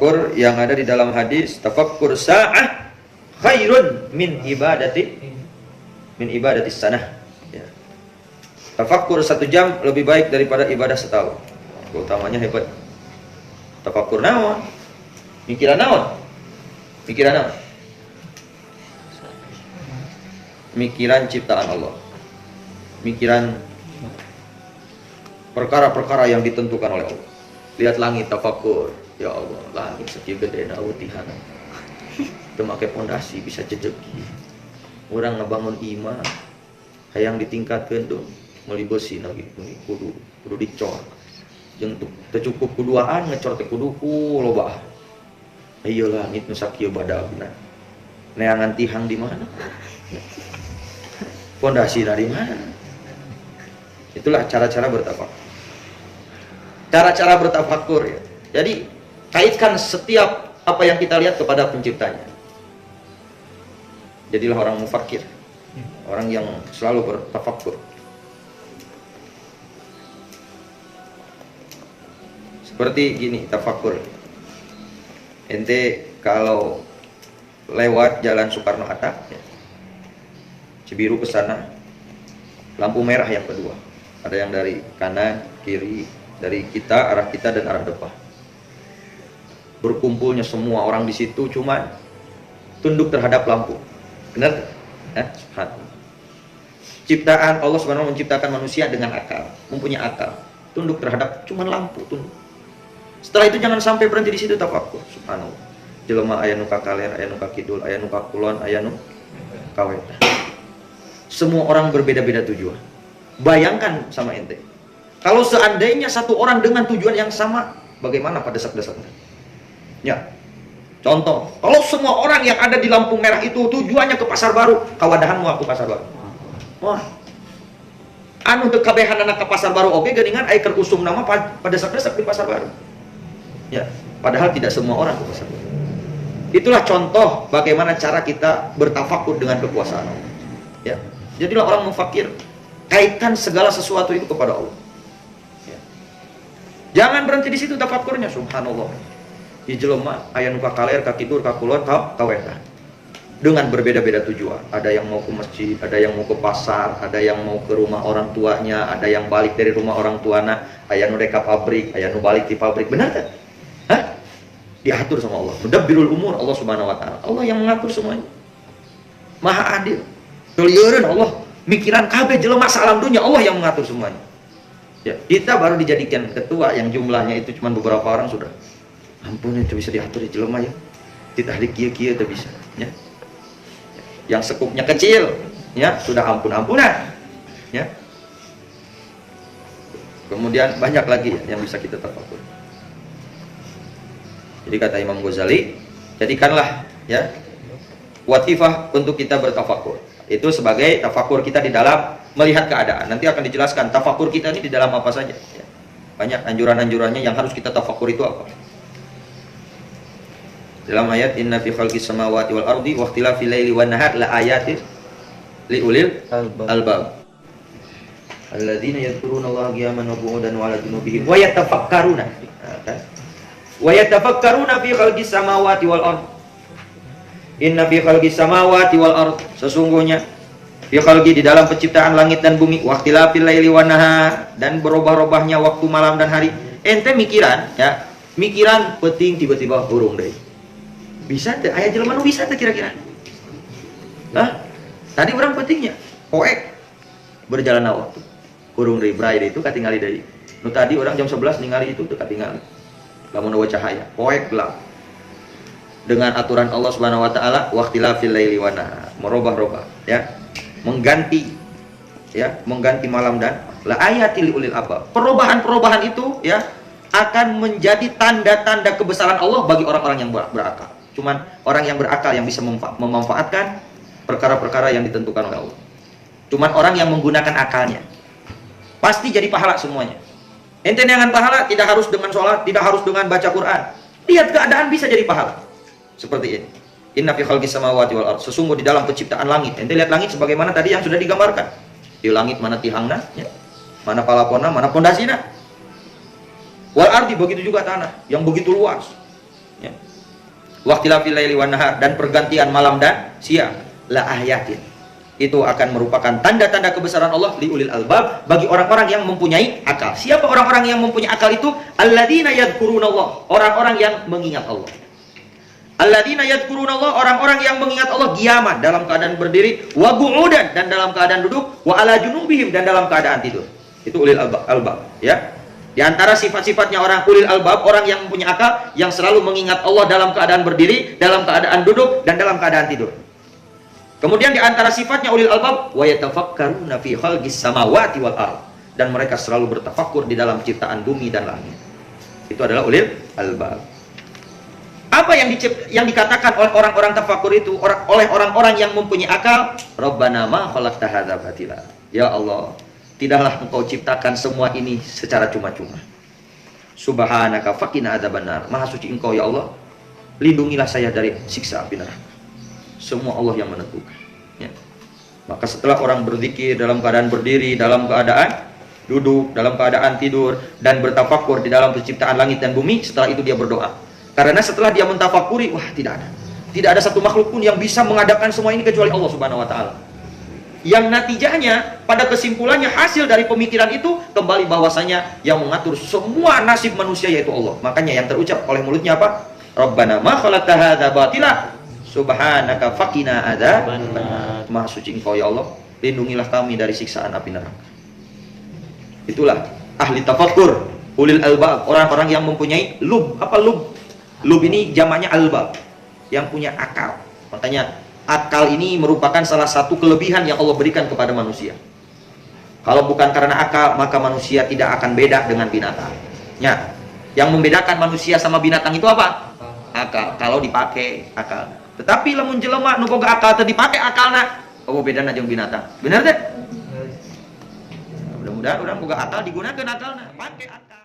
tafakkur yang ada di dalam hadis, tafakkur sa'ah khairun min ibadati sanah. Ya. Tafakkur 1 jam lebih baik daripada ibadah setahun. Keutamanya hebat. Tafakkur naon? Mikiran naon? Mikiran naon? Mikiran ciptaan Allah. Mikiran perkara-perkara yang ditentukan oleh Allah. Lihat langit, tafakkur. Ya Allah, langit sekieu gede na utihan. Teu make pondasi bisa jejeki. Urang ngebangun imah hayang ditingkatkeun tuh meuli beusi na kudu dicor. Jeung teu cukup kuduaan ngecor teh kudu loba. Ieu langit nu sakieu badagna. Neangan tihang di mana? Pondasina di mana? Itulah cara-cara bertafakkur. Cara-cara bertafakkur ya. Jadi kaitkan setiap apa yang kita lihat kepada penciptanya. Jadilah orang mufakir, orang yang selalu bertafakkur. Seperti gini tafakkur. Ente kalau lewat jalan Soekarno-Hatta, ya, Cibiru ke sana, lampu merah yang kedua. Ada yang dari kanan, kiri, dari kita, arah kita dan arah depan. Berkumpulnya semua orang di situ cuma tunduk terhadap lampu. Benar? Ciptaan Allah Subhanahu menciptakan manusia dengan akal, mempunyai akal. Tunduk terhadap cuma lampu, tunduk. Setelah itu jangan sampai berhenti di situ tafakkur. Subhanallah. Jelema aya nu ka kaler, aya nu ka kidul, aya nu ka kulon, aya nu ka weta. Semua orang berbeda-beda tujuan. Bayangkan sama ente. Kalau seandainya satu orang dengan tujuan yang sama, bagaimana pada desak-desaknya? Ya. Contoh, kalau semua orang yang ada di lampu merah itu tujuannya ke pasar baru, kawadahan mau ke pasar baru. Wah. Anu teu kabehanana ke pasar baru oke geuningan aya keur usum nama pada desak-desak di pasar baru. Ya, padahal tidak semua orang ke pasar baru. Itulah contoh bagaimana cara kita bertafakkur dengan kekuasaan Allah. Ya. Jadilah orang mufakir, kaitkan segala sesuatu itu kepada Allah. Ya. Jangan berhenti di situ tafakkurnya, subhanallah. Di jelema aya nu ka kaler, ka kidur, ka kulon, ka weta. Dengan berbeda-beda tujuan. Ada yang mau ke masjid, ada yang mau ke pasar, ada yang mau ke rumah orang tuanya, ada yang balik dari rumah orang tuana, aya nu dek ka pabrik, aya nu balik di pabrik. Benar kan? Hah? Diatur sama Allah. Mudabbirul umur Allah Subhanahu wa taala. Allah yang mengatur semuanya. Maha adil. Tulieun Allah, mikiran kabeh jelema salam dunya, Allah yang mengatur semuanya. Ya, kita baru dijadikan ketua yang jumlahnya itu cuma beberapa orang sudah. Ampun itu bisa diatur di jelema ya. Ditahlik kieu-kieu teh bisa, ya. Yang sekupnya kecil, ya, sudah ampun-ampunan. Ya. Kemudian banyak lagi yang bisa kita tafakkur. Jadi kata Imam Ghazali, jadikanlah ya watifah untuk kita bertafakkur. Itu sebagai tafakkur kita di dalam melihat keadaan. Nanti akan dijelaskan tafakkur kita ini di dalam apa saja. Ya. Banyak anjuran-anjurannya yang harus kita tafakkur itu apa. Dalam ayat inna fi khalqis samawati wal ardi wa ikhtilafil laili wan nahar la ayatin li ulil albab. Alladzina yadhkuruna Allaha qiyaman wa qu'udan wa 'ala junubihim wa yatafakkaruna. Wa yatafakkaruna fi khalqis samawati wal ardi. Inna fi khalqis samawati wal ard, sesungguhnya fi khalqi di dalam penciptaan langit dan bumi, waqtilafil laili wan nahar, dan berubah-ubahnya waktu malam dan hari. Ente mikiran ya, mikiran penting tiba-tiba burung deui. Bisa teh aya jelema nu bisa teh kira-kira? Hah? Tadi urang pentingnya poek berjalan waktu. Burung deui bray deui itu katingali deui. Nu tadi urang jam 11 ningali itu teu katingali. Lamun eueuh cahaya, poek gelap. Dengan aturan Allah Subhanahu wa taala waqtilafil laili wan nahar, merubah-rubah ya, mengganti malam dan la ayatil ulil albab. Perubahan-perubahan itu ya akan menjadi tanda-tanda kebesaran Allah bagi orang-orang yang berakal. Cuman orang yang berakal yang bisa memanfaatkan perkara-perkara yang ditentukan oleh Allah. Cuman orang yang menggunakan akalnya pasti jadi pahala semuanya. Ente dengan pahala tidak harus dengan sholat, tidak harus dengan baca Quran. Lihat keadaan bisa jadi pahala. Seperti ini. Inna fi khalqis samawati wal ard. Sesungguh di dalam penciptaan langit. Ente lihat langit sebagaimana tadi yang sudah digambarkan. Di langit mana tihangna, ya. Mana palapona, mana pondasina. Wal ardi begitu juga tanah yang begitu luas. Ya. Waqtilafil laili wan nahar, dan pergantian malam dan siang, la ayatin. Itu akan merupakan tanda-tanda kebesaran Allah li ulil albab, bagi orang-orang yang mempunyai akal. Siapa orang-orang yang mempunyai akal itu? Alladzina yadhkurunallah, orang-orang yang mengingat Allah. Alladzina yadhkurunallah, orang-orang yang mengingat Allah qiyaman, dalam keadaan berdiri, wa qu'udan, dan dalam keadaan duduk, wa ala junubihim, dan dalam keadaan tidur. Itu ulil albab, ya. Di antara sifat-sifatnya orang ulil albab, orang yang mempunyai akal, yang selalu mengingat Allah dalam keadaan berdiri, dalam keadaan duduk, dan dalam keadaan tidur. Kemudian di antara sifatnya ulil albab, wa yatafakkaruna fi khalqis samawati wal ardh, dan mereka selalu bertafakkur di dalam ciptaan bumi dan langit. Itu adalah ulil albab. Apa yang dikatakan oleh orang-orang tafakkur itu, oleh orang-orang yang mempunyai akal? Rabbana ma khalaqta hadza batila. Ya Allah, tidaklah Engkau ciptakan semua ini secara cuma-cuma. Subhanaka faqina adzabannar. Maha suci Engkau ya Allah, lindungilah saya dari siksa api neraka. Semua Allah yang menentukan, ya. Maka setelah orang berzikir dalam keadaan berdiri, dalam keadaan duduk, dalam keadaan tidur, dan bertafakkur di dalam penciptaan langit dan bumi, setelah itu dia berdoa. Karena setelah dia mentafakuri, wah, tidak ada satu makhluk pun yang bisa mengadakan semua ini kecuali Allah Subhanahu wa taala. Yang natijahnya, pada kesimpulannya, hasil dari pemikiran itu kembali bahwasanya yang mengatur semua nasib manusia yaitu Allah. Makanya yang terucap oleh mulutnya apa? Rabbana ma khalaqta hadza batila subhanaka faqina adzabannar. Maha suci Engkau ya Allah, lindungilah kami dari siksaan api neraka. Itulah ahli tafakkur, ulil albab, orang-orang yang mempunyai lub. Apa lub? Lub ini jamaknya albab, yang punya akal. Makanya akal ini merupakan salah satu kelebihan yang Allah berikan kepada manusia. Kalau bukan karena akal, maka manusia tidak akan beda dengan binatang. Ya, yang membedakan manusia sama binatang itu apa? Akal. Kalau dipakai akal. Tetapi lamun jelema nu boga akal teh dipake akalna, oh bedana jeung binatang. Benar teh? Mudah-mudahan urang boga akal digunakeun akalna, pake akal.